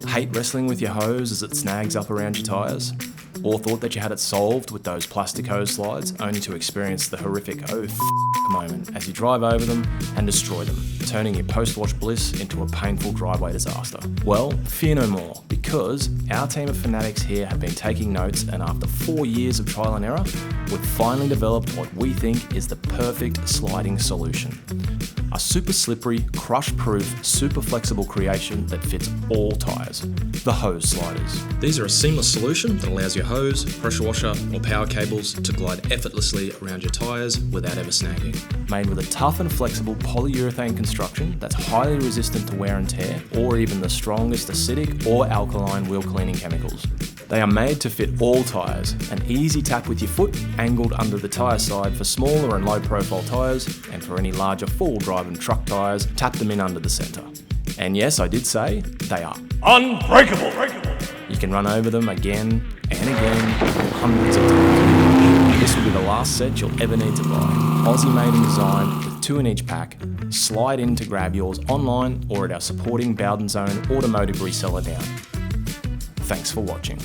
Hate wrestling with your hose as it snags up around your tyres? Or thought that you had it solved with those plastic hose slides, only to experience the horrific moment as you drive over them and destroy them, turning your post-wash bliss into a painful driveway disaster? Well, fear no more, because our team of fanatics here have been taking notes, and after 4 years of trial and error, we've finally developed what we think is the perfect sliding solution. A super slippery, crush-proof, super flexible creation that fits all tyres, the hose sliders. These are a seamless solution that allows your hose, pressure washer or power cables to glide effortlessly around your tyres without ever snagging. Made with a tough and flexible polyurethane construction that's highly resistant to wear and tear, or even the strongest acidic or alkaline wheel cleaning chemicals. They are made to fit all tyres, an easy tap with your foot angled under the tyre side for smaller and low profile tyres, and for any larger full drive and truck tyres, tap them in under the centre. And yes, I did say, they are unbreakable. You can run over them again and again, hundreds of times. This will be the last set you'll ever need to buy. Aussie made and designed with 2 in each pack. Slide in to grab yours online or at our supporting Bowden Zone automotive reseller down. Thanks for watching.